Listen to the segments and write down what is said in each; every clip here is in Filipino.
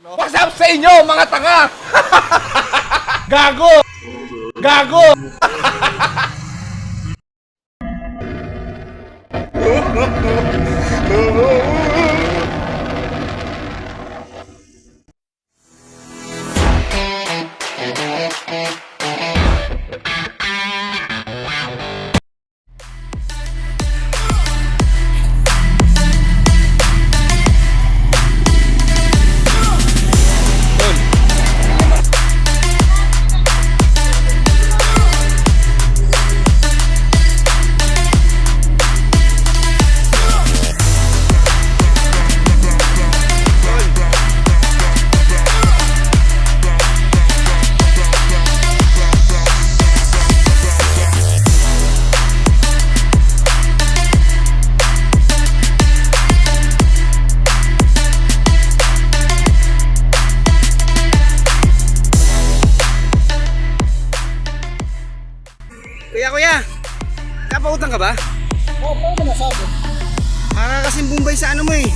What's up sa inyo, mga tanga? Gago! Gago! Kuya, napautang ka ba? Oo, paano nasabi? Para kasing Bombay sa ano mo eh.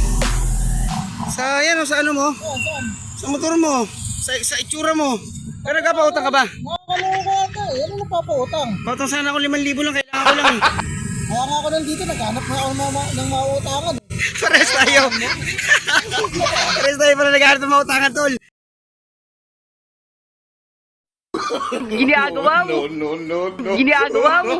Sa yan o, sa ano mo? Saan? Sa motor mo. Sa itsura mo. Pero nagpapautang ka ba? Nakakaloka ata eh. Ano napapautang? Pautang sana ako 5,000 lang, kailangan ko lang eh. Kaya nga ako nandito, naghanap na ako ng mauutangan. Pares tayo. Pares tayo para naghahanap ng mautangan, tol. Ginagawa mo? No. Ginagawa mo?